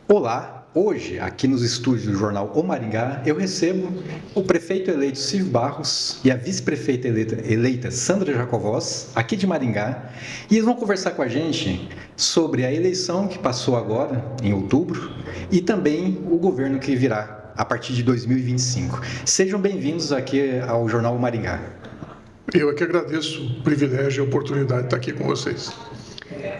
Olá, hoje aqui nos estúdios do jornal O Maringá eu recebo o prefeito eleito Silvio Barros e a vice-prefeita eleita Sandra Jacovós, aqui de Maringá, e eles vão conversar com a gente sobre a eleição que passou agora, em outubro, e também o governo que virá a partir de 2025. Sejam bem-vindos aqui ao jornal O Maringá. Eu é que agradeço o privilégio e a oportunidade de estar aqui com vocês.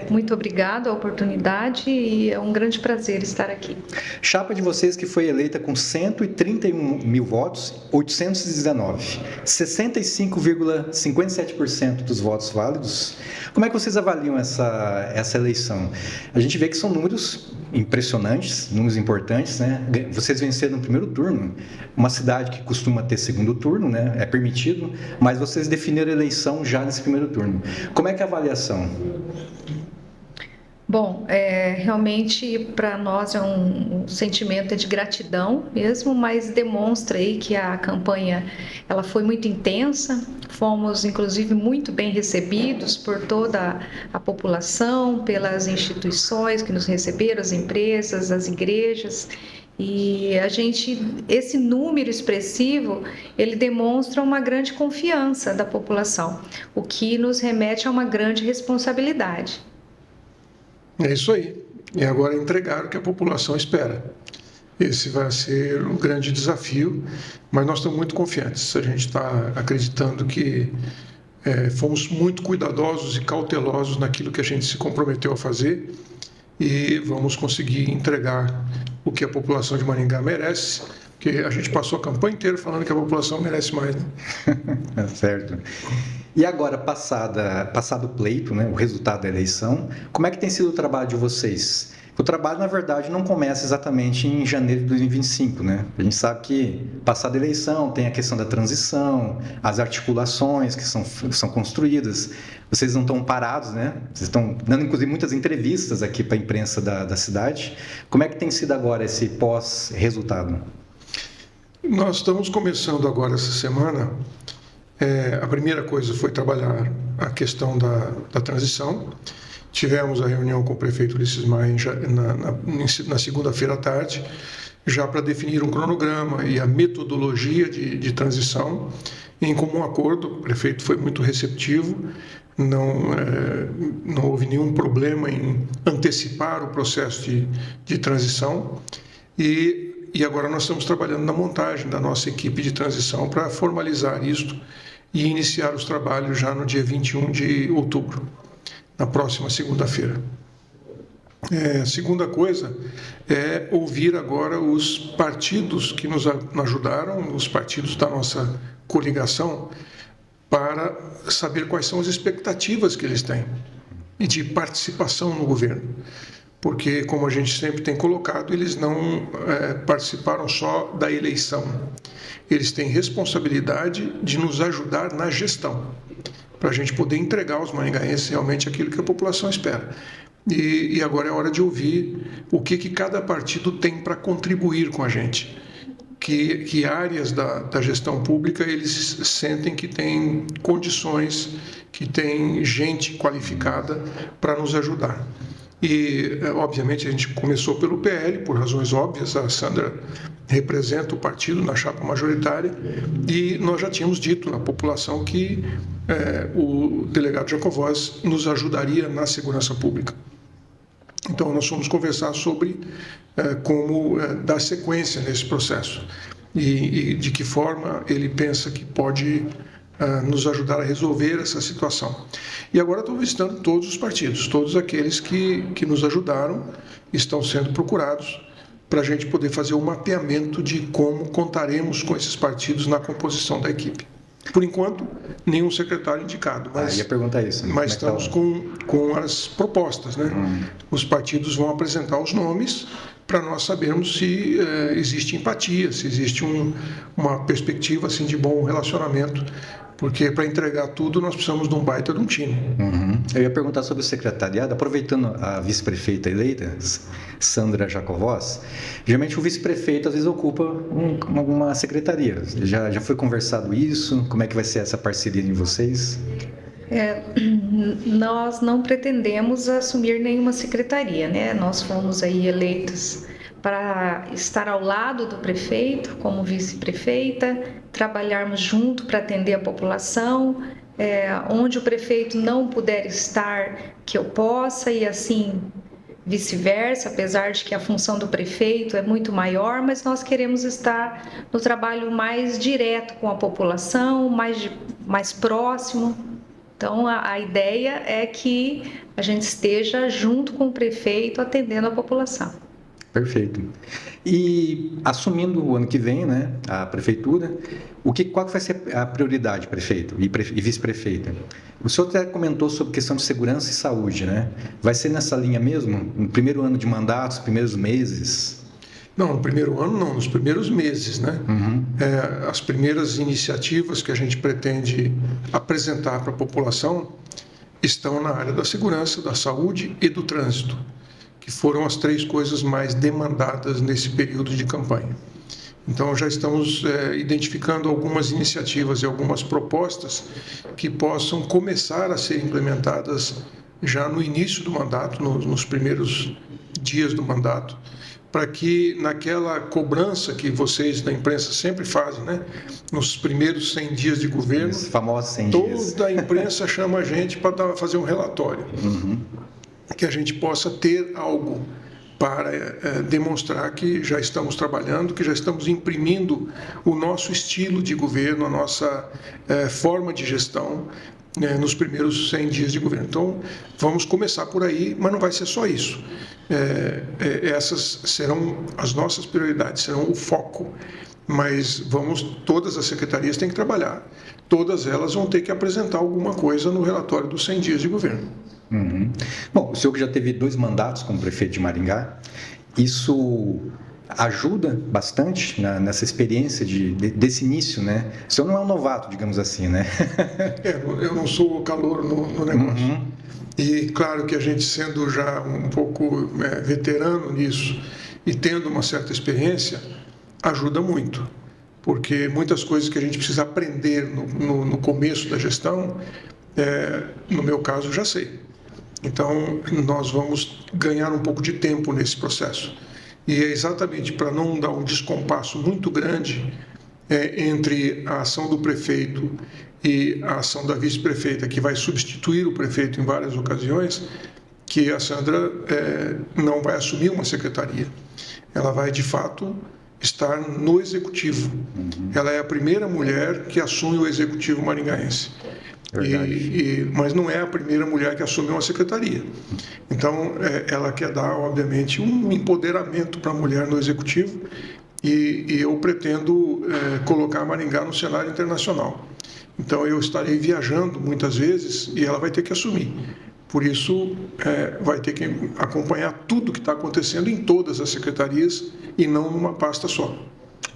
Muito obrigada a oportunidade e é um grande prazer estar aqui. Chapa de vocês que foi eleita com 131 mil votos, 819, 65,57% dos votos válidos. Como é que vocês avaliam essa eleição? A gente vê que são números impressionantes, números importantes, né? Vocês venceram no primeiro turno, uma cidade que costuma ter segundo turno, né? É permitido, mas vocês definiram a eleição já nesse primeiro turno. Como é que é a avaliação? Bom, realmente para nós é um sentimento de gratidão mesmo, mas demonstra aí que a campanha ela foi muito intensa, fomos inclusive muito bem recebidos por toda a população, pelas instituições que nos receberam, as empresas, as igrejas. E esse número expressivo, ele demonstra uma grande confiança da população, o que nos remete a uma grande responsabilidade. É isso aí. E agora entregar o que a população espera. Esse vai ser um grande desafio, mas nós estamos muito confiantes. A gente está acreditando que fomos muito cuidadosos e cautelosos naquilo que a gente se comprometeu a fazer e vamos conseguir entregar o que a população de Maringá merece, porque a gente passou a campanha inteira falando que a população merece mais, né? Certo. E agora, passado o pleito, né, o resultado da eleição, como é que tem sido o trabalho de vocês? O trabalho, na verdade, não começa exatamente em janeiro de 2025, né? A gente sabe que, passada a eleição, tem a questão da transição, as articulações que são construídas. Vocês não estão parados, né? Vocês estão dando, inclusive, muitas entrevistas aqui para a imprensa da cidade. Como é que tem sido agora esse pós-resultado? Nós estamos começando agora essa semana. A primeira coisa foi trabalhar a questão da transição. Tivemos a reunião com o prefeito Ulisses Maia na segunda-feira à tarde, já para definir um cronograma e a metodologia de transição. Em comum acordo, o prefeito foi muito receptivo, não houve nenhum problema em antecipar o processo de transição. E agora nós estamos trabalhando na montagem da nossa equipe de transição para formalizar isto e iniciar os trabalhos já no dia 21 de outubro, na próxima segunda-feira. A segunda coisa é ouvir agora os partidos que nos ajudaram, os partidos da nossa coligação, para saber quais são as expectativas que eles têm e de participação no governo. Porque, como a gente sempre tem colocado, eles não participaram só da eleição. Eles têm responsabilidade de nos ajudar na gestão, para a gente poder entregar aos maringaenses realmente aquilo que a população espera. E agora é hora de ouvir o que cada partido tem para contribuir com a gente. Que áreas da gestão pública eles sentem que têm condições, que tem gente qualificada para nos ajudar. E, obviamente, a gente começou pelo PL, por razões óbvias, a Sandra representa o partido na chapa majoritária, e nós já tínhamos dito na população que o delegado Jacovós nos ajudaria na segurança pública. Então, nós fomos conversar sobre como dar sequência nesse processo e de que forma ele pensa que pode nos ajudar a resolver essa situação. E agora estou visitando todos os partidos, todos aqueles que nos ajudaram, estão sendo procurados para a gente poder fazer um mapeamento de como contaremos com esses partidos na composição da equipe. Por enquanto, nenhum secretário indicado, mas, ia perguntar isso, né? Mas estamos com as propostas, né? Os partidos vão apresentar os nomes para nós sabermos se existe empatia, se existe uma perspectiva assim, de bom relacionamento, porque para entregar tudo nós precisamos de um baita de um time. Eu ia perguntar sobre o secretariado, aproveitando a vice-prefeita eleita, Sandra Jacovós. Geralmente o vice-prefeito às vezes ocupa uma secretaria. Já foi conversado isso? Como é que vai ser essa parceria de vocês? Nós não pretendemos assumir nenhuma secretaria, né? Nós fomos aí eleitos para estar ao lado do prefeito, como vice-prefeita, trabalharmos junto para atender a população, onde o prefeito não puder estar, que eu possa, e assim vice-versa, apesar de que a função do prefeito é muito maior, mas nós queremos estar no trabalho mais direto com a população, mais próximo. Então, a ideia é que a gente esteja junto com o prefeito atendendo a população. Perfeito. E assumindo o ano que vem, né, a prefeitura, qual que vai ser a prioridade, prefeito e vice-prefeita? O senhor até comentou sobre questão de segurança e saúde, né? Vai ser nessa linha mesmo? No primeiro ano de mandato, os primeiros meses? Não, no primeiro ano não, nos primeiros meses, né? As primeiras iniciativas que a gente pretende apresentar para a população estão na área da segurança, da saúde e do trânsito, que foram as 3 coisas mais demandadas nesse período de campanha. Então, já estamos identificando algumas iniciativas e algumas propostas que possam começar a ser implementadas já no início do mandato, nos primeiros dias do mandato, para que naquela cobrança que vocês da imprensa sempre fazem, né? Nos primeiros 100 dias de governo, os famosos 100 dias. Toda a imprensa chama a gente para fazer um relatório. Que a gente possa ter algo para demonstrar que já estamos trabalhando, que já estamos imprimindo o nosso estilo de governo, a nossa forma de gestão nos primeiros 100 dias de governo. Então, vamos começar por aí, mas não vai ser só isso. Essas serão as nossas prioridades, serão o foco. Mas todas as secretarias têm que trabalhar, todas elas vão ter que apresentar alguma coisa no relatório dos 100 dias de governo. Bom, o senhor que já teve 2 mandatos como prefeito de Maringá, isso ajuda bastante nessa experiência desse início, né? O senhor não é um novato, digamos assim, né? Eu não sou calouro no negócio. E claro que a gente, sendo já um pouco veterano nisso e tendo uma certa experiência, ajuda muito, porque muitas coisas que a gente precisa aprender no começo da gestão, no meu caso, já sei. Então, nós vamos ganhar um pouco de tempo nesse processo. E é exatamente para não dar um descompasso muito grande entre a ação do prefeito e a ação da vice-prefeita, que vai substituir o prefeito em várias ocasiões, que a Sandra não vai assumir uma secretaria. Ela vai, de fato, estar no executivo. Ela é a primeira mulher que assume o executivo maringaense. Mas não é a primeira mulher que assume uma secretaria. Então, ela quer dar, obviamente, um empoderamento para a mulher no executivo e eu pretendo colocar Maringá no cenário internacional. Então, eu estarei viajando muitas vezes e ela vai ter que assumir. Por isso, vai ter que acompanhar tudo que está acontecendo em todas as secretarias e não numa pasta só.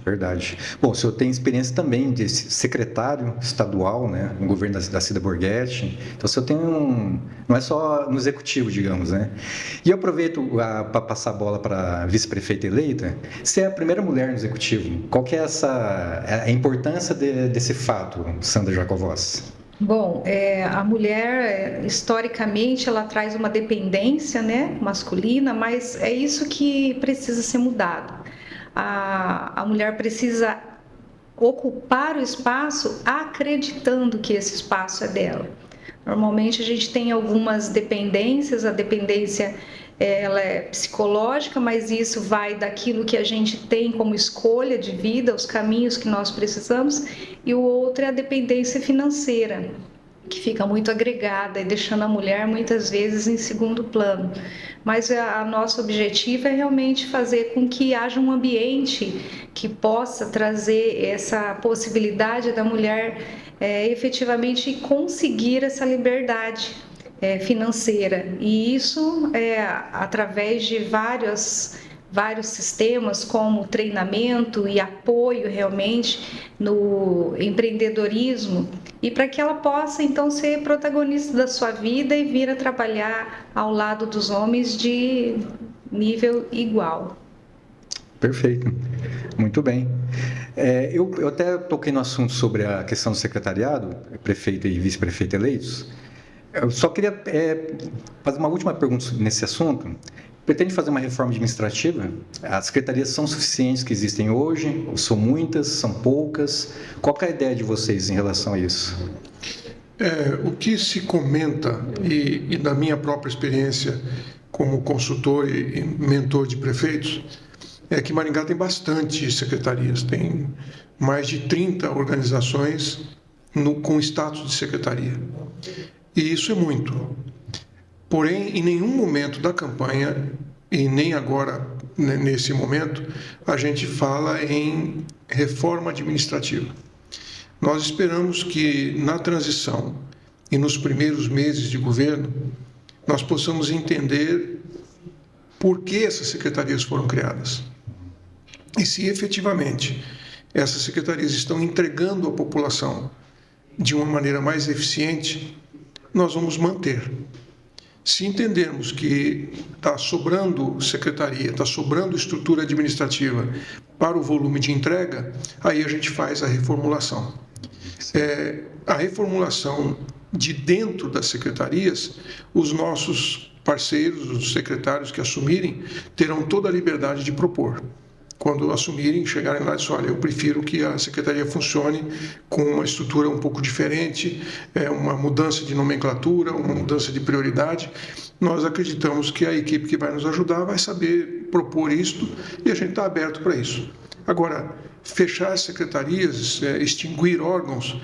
Verdade. Bom, o senhor tem experiência também de secretário estadual, né, no governo da Cida Borghetti. Então, o senhor tem não é só no executivo, digamos, né? E eu aproveito para passar a bola para a vice-prefeita eleita. Você é a primeira mulher no executivo. Qual que é a importância desse fato, Sandra Jacovós? Bom, a mulher, historicamente, ela traz uma dependência, né, masculina, mas é isso que precisa ser mudado. A mulher precisa ocupar o espaço acreditando que esse espaço é dela. Normalmente a gente tem algumas dependências, a dependência ela é psicológica, mas isso vai daquilo que a gente tem como escolha de vida, os caminhos que nós precisamos, e o outro é a dependência financeira, que fica muito agregada e deixando a mulher muitas vezes em segundo plano. Mas a nosso objetivo é realmente fazer com que haja um ambiente que possa trazer essa possibilidade da mulher efetivamente conseguir essa liberdade financeira. E isso através de vários sistemas, como treinamento e apoio realmente no empreendedorismo, e para que ela possa então ser protagonista da sua vida e vir a trabalhar ao lado dos homens de nível igual. Perfeito, muito bem. Eu até toquei no assunto sobre a questão do secretariado, prefeito e vice-prefeito eleitos. Eu só queria fazer uma última pergunta nesse assunto. Pretende fazer uma reforma administrativa? As secretarias são suficientes que existem hoje? Ou são muitas? São poucas? Qual que é a ideia de vocês em relação a isso? O que se comenta, e da minha própria experiência como consultor e mentor de prefeitos, é que Maringá tem bastante secretarias, tem mais de 30 organizações com status de secretaria. E isso é muito. Porém, em nenhum momento da campanha, e nem agora, nesse momento, a gente fala em reforma administrativa. Nós esperamos que na transição e nos primeiros meses de governo, nós possamos entender por que essas secretarias foram criadas. E se efetivamente essas secretarias estão entregando à população de uma maneira mais eficiente, nós vamos manter. Se entendermos que está sobrando secretaria, está sobrando estrutura administrativa para o volume de entrega, aí a gente faz a reformulação. A reformulação de dentro das secretarias, os nossos parceiros, os secretários que assumirem, terão toda a liberdade de propor. Quando assumirem, chegarem lá e disserem, olha, eu prefiro que a secretaria funcione com uma estrutura um pouco diferente, uma mudança de nomenclatura, uma mudança de prioridade. Nós acreditamos que a equipe que vai nos ajudar vai saber propor isto e a gente está aberto para isso. Agora, fechar as secretarias, extinguir órgãos,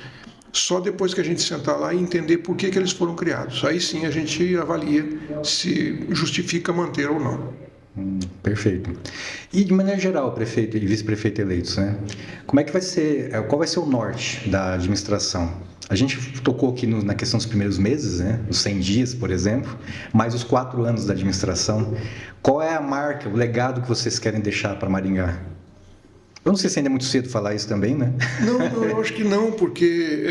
só depois que a gente sentar lá e entender por que eles foram criados. Aí sim a gente avalia se justifica manter ou não. Perfeito. E de maneira geral, prefeito e vice-prefeito eleitos, né? Como é que vai ser, qual vai ser o norte da administração? A gente tocou aqui na questão dos primeiros meses, né? Os 100 dias, por exemplo, mais os 4 anos da administração. Qual é a marca, o legado que vocês querem deixar para Maringá? Eu não sei se ainda é muito cedo falar isso também, né? Não, eu acho que não, porque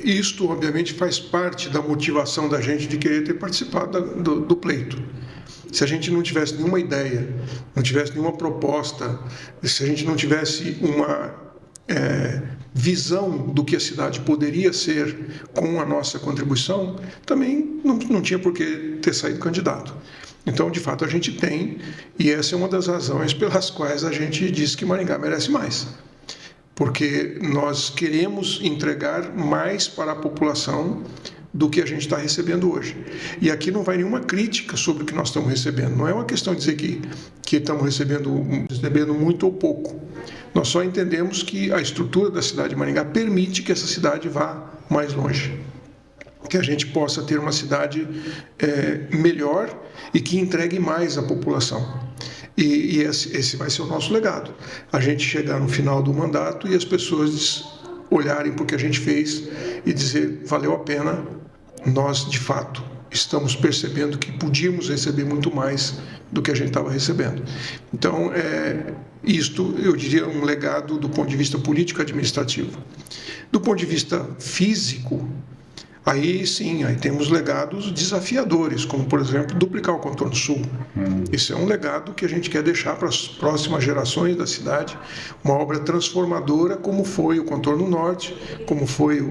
isto, obviamente, faz parte da motivação da gente de querer ter participado do pleito. Se a gente não tivesse nenhuma ideia, não tivesse nenhuma proposta, se a gente não tivesse uma visão do que a cidade poderia ser com a nossa contribuição, também não tinha por que ter saído candidato. Então, de fato, a gente tem, e essa é uma das razões pelas quais a gente diz que Maringá merece mais. Porque nós queremos entregar mais para a população do que a gente está recebendo hoje. E aqui não vai nenhuma crítica sobre o que nós estamos recebendo. Não é uma questão de dizer que estamos recebendo muito ou pouco. Nós só entendemos que a estrutura da cidade de Maringá permite que essa cidade vá mais longe. Que a gente possa ter uma cidade melhor e que entregue mais à população. E esse vai ser o nosso legado. A gente chegar no final do mandato e as pessoas olharem para o que a gente fez e dizer, valeu a pena, nós, de fato, estamos percebendo que podíamos receber muito mais do que a gente estava recebendo. Então, isto, eu diria, um legado do ponto de vista político-administrativo. Do ponto de vista físico, aí sim, aí temos legados desafiadores, como, por exemplo, duplicar o contorno sul. Isso é um legado que a gente quer deixar para as próximas gerações da cidade, uma obra transformadora, como foi o contorno norte, como foi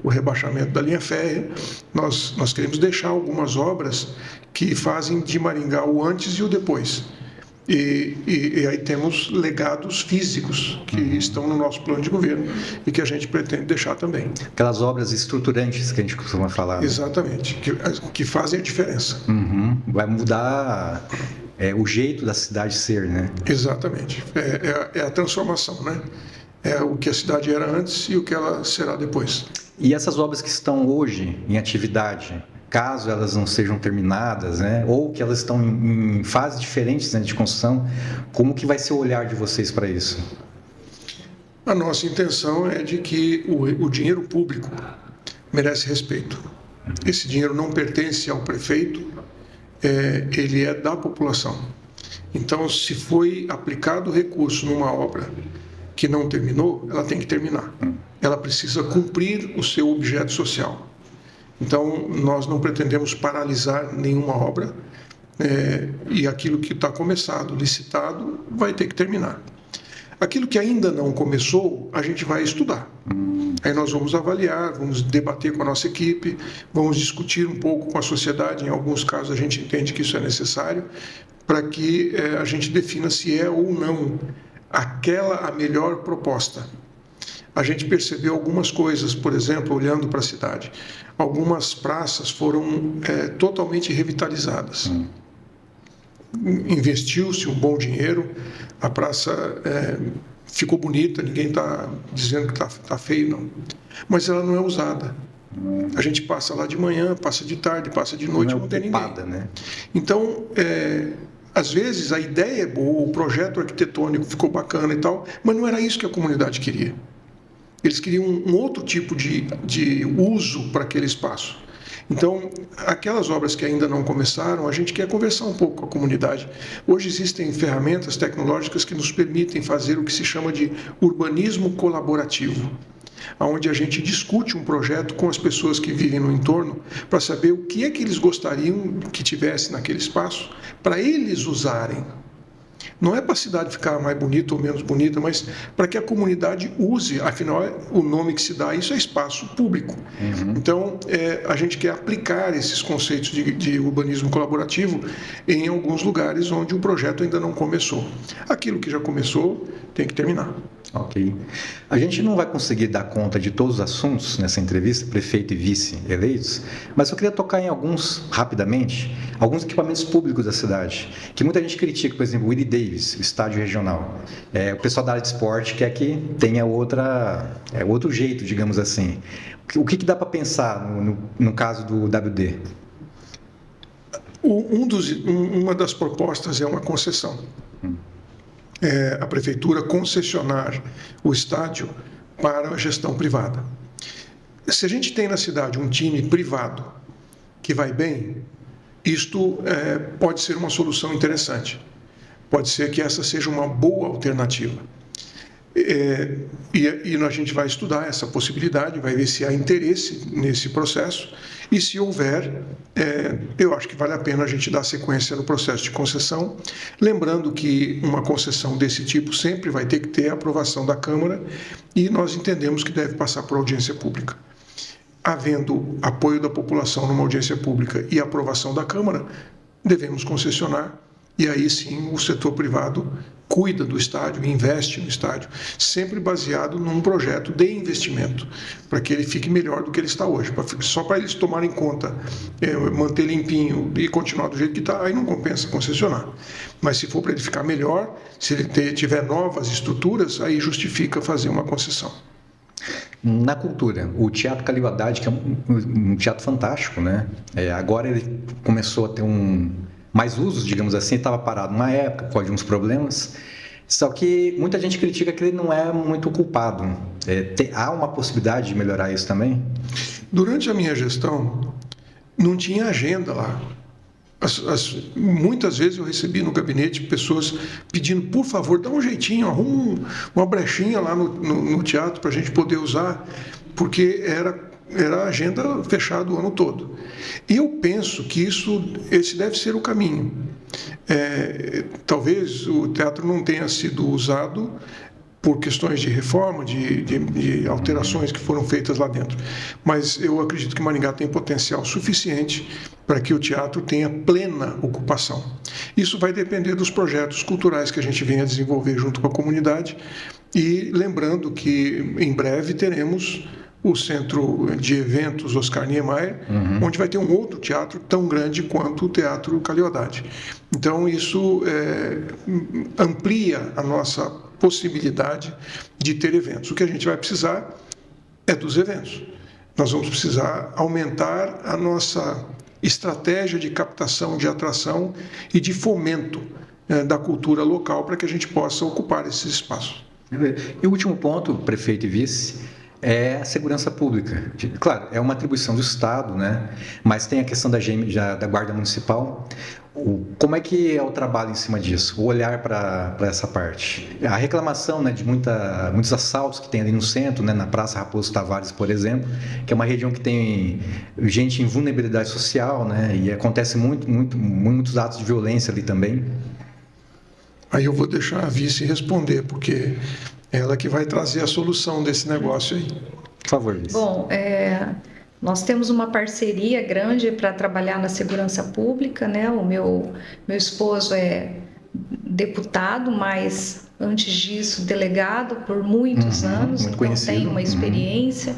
o rebaixamento da linha férrea. Nós queremos deixar algumas obras que fazem de Maringá o antes e o depois. E aí temos legados físicos que estão no nosso plano de governo e que a gente pretende deixar também. Aquelas obras estruturantes que a gente costuma falar. Né? Exatamente, que fazem a diferença. Vai mudar o jeito da cidade ser, né? Exatamente, é a transformação, né? É o que a cidade era antes e o que ela será depois. E essas obras que estão hoje em atividade, caso elas não sejam terminadas, né, ou que elas estão em fases diferentes, né, de construção, como que vai ser o olhar de vocês para isso? A nossa intenção é de que o dinheiro público merece respeito. Esse dinheiro não pertence ao prefeito, ele é da população. Então, se foi aplicado recurso numa obra que não terminou, ela tem que terminar. Ela precisa cumprir o seu objeto social. Então, nós não pretendemos paralisar nenhuma obra e aquilo que está começado, licitado, vai ter que terminar. Aquilo que ainda não começou, a gente vai estudar. Aí nós vamos avaliar, vamos debater com a nossa equipe, vamos discutir um pouco com a sociedade. Em alguns casos a gente entende que isso é necessário para que a gente defina se é ou não aquela a melhor proposta. A gente percebeu algumas coisas, por exemplo, olhando para a cidade. Algumas praças foram totalmente revitalizadas. Investiu-se um bom dinheiro, a praça ficou bonita, ninguém está dizendo que está feio, não. Mas ela não é usada. A gente passa lá de manhã, passa de tarde, passa de noite, não tem ninguém. Né? Então, às vezes a ideia é boa, o projeto arquitetônico ficou bacana e tal, mas não era isso que a comunidade queria. Eles queriam um outro tipo de uso para aquele espaço. Então, aquelas obras que ainda não começaram, a gente quer conversar um pouco com a comunidade. Hoje existem ferramentas tecnológicas que nos permitem fazer o que se chama de urbanismo colaborativo, onde a gente discute um projeto com as pessoas que vivem no entorno para saber o que é que eles gostariam que tivesse naquele espaço para eles usarem. Não é para a cidade ficar mais bonita ou menos bonita, mas para que a comunidade use, afinal, o nome que se dá a isso é espaço público. Então, a gente quer aplicar esses conceitos de urbanismo colaborativo em alguns lugares onde o projeto ainda não começou. Aquilo que já começou tem que terminar. Ok. A gente não vai conseguir dar conta de todos os assuntos nessa entrevista, prefeito e vice eleitos, mas eu queria tocar em alguns, rapidamente, alguns equipamentos públicos da cidade, que muita gente critica, por exemplo, o Willie Davis, o estádio regional. O pessoal da área de esporte quer que tenha outro jeito, digamos assim. O que dá para pensar no caso do WD? Uma das propostas é uma concessão. A prefeitura concessionar o estádio para a gestão privada. Se a gente tem na cidade um time privado que vai bem, isto pode ser uma solução interessante. Pode ser que essa seja uma boa alternativa. E a gente vai estudar essa possibilidade, vai ver se há interesse nesse processo, e se houver, eu acho que vale a pena a gente dar sequência no processo de concessão, lembrando que uma concessão desse tipo sempre vai ter que ter a aprovação da Câmara, e nós entendemos que deve passar por audiência pública. Havendo apoio da população numa audiência pública e aprovação da Câmara, devemos concessionar, e aí sim o setor privado cuida do estádio, investe no estádio, sempre baseado num projeto de investimento, para que ele fique melhor do que ele está hoje. Só para eles tomarem conta, manter limpinho e continuar do jeito que está, aí não compensa concessionar. Mas se for para ele ficar melhor, se ele tiver novas estruturas, aí justifica fazer uma concessão. Na cultura, o Teatro Calil Haddad, que é um teatro fantástico, né? Agora ele começou a ter mais usos, digamos assim, estava parado numa época, por causa de uns problemas, só que muita gente critica que ele não é muito culpado. Há uma possibilidade de melhorar isso também? Durante a minha gestão, não tinha agenda lá. Muitas vezes eu recebi no gabinete pessoas pedindo, por favor, dá um jeitinho, arruma uma brechinha lá no teatro para a gente poder usar, porque era a agenda fechada o ano todo. E eu penso que esse deve ser o caminho. Talvez o teatro não tenha sido usado por questões de reforma, de alterações que foram feitas lá dentro. Mas eu acredito que Maringá tem potencial suficiente para que o teatro tenha plena ocupação. Isso vai depender dos projetos culturais que a gente venha desenvolver junto com a comunidade, e lembrando que em breve teremos o Centro de Eventos Oscar Niemeyer, onde vai ter um outro teatro tão grande quanto o Teatro Calil Haddad. Então, isso amplia a nossa possibilidade de ter eventos. O que a gente vai precisar é dos eventos. Nós vamos precisar aumentar a nossa estratégia de captação, de atração e de fomento da cultura local para que a gente possa ocupar esses espaços. E o último ponto, prefeito e vice, é a segurança pública. Claro, é uma atribuição do Estado, né? Mas tem a questão da Guarda Municipal. Como é que é o trabalho em cima disso? O olhar para essa parte? A reclamação, né, de muitos assaltos que tem ali no centro, né, na Praça Raposo Tavares, por exemplo, que é uma região que tem gente em vulnerabilidade social, né, e acontece muitos atos de violência ali também. Aí eu vou deixar a vice responder, porque ela que vai trazer a solução desse negócio aí. favor, Liz. Bom, nós temos uma parceria grande para trabalhar na segurança pública, né? O meu esposo é deputado, mas antes disso delegado por muitos anos, muito então conhecido. tem uma experiência,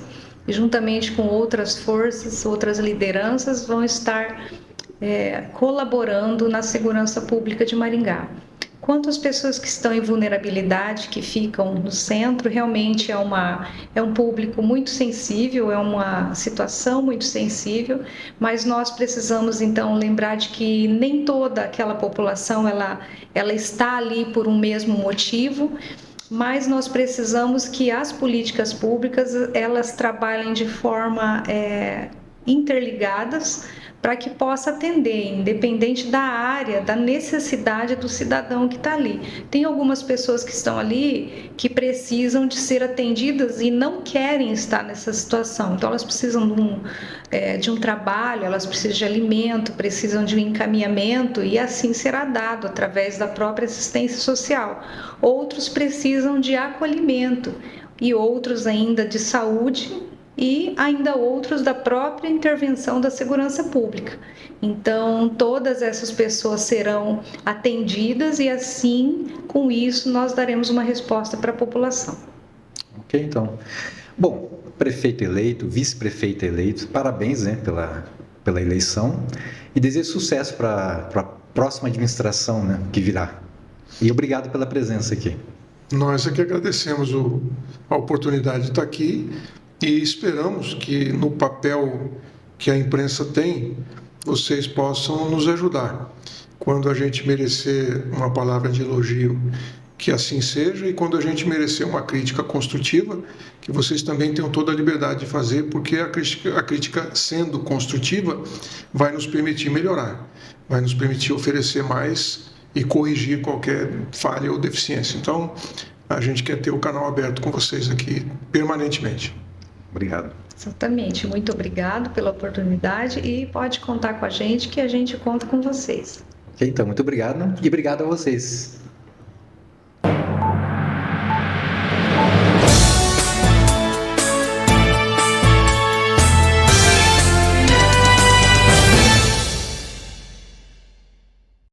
e juntamente com outras forças, outras lideranças vão estar colaborando na segurança pública de Maringá. Quanto às pessoas que estão em vulnerabilidade, que ficam no centro, realmente é um público muito sensível, é uma situação muito sensível, mas nós precisamos então lembrar de que nem toda aquela população ela está ali por um mesmo motivo, mas nós precisamos que as políticas públicas elas trabalhem de forma interligadas, para que possa atender, independente da área, da necessidade do cidadão que está ali. Tem algumas pessoas que estão ali que precisam de ser atendidas e não querem estar nessa situação. Então, elas precisam de um trabalho, elas precisam de alimento, precisam de um encaminhamento e assim será dado através da própria assistência social. Outros precisam de acolhimento e outros ainda de saúde, e ainda outros da própria intervenção da segurança pública. Então, todas essas pessoas serão atendidas e assim, com isso, nós daremos uma resposta para a população. Ok, então. Bom, prefeito eleito, vice-prefeito eleito, parabéns, né, pela eleição e desejo sucesso para a próxima administração, né, que virá. E obrigado pela presença aqui. Nós aqui agradecemos a oportunidade de estar aqui. E esperamos que no papel que a imprensa tem, vocês possam nos ajudar. Quando a gente merecer uma palavra de elogio, que assim seja, e quando a gente merecer uma crítica construtiva, que vocês também tenham toda a liberdade de fazer, porque a crítica sendo construtiva, vai nos permitir melhorar, vai nos permitir oferecer mais e corrigir qualquer falha ou deficiência. Então, a gente quer ter o canal aberto com vocês aqui permanentemente. Obrigado. Exatamente. Muito obrigado pela oportunidade e pode contar com a gente, que a gente conta com vocês. Ok, então, muito obrigado e obrigado a vocês.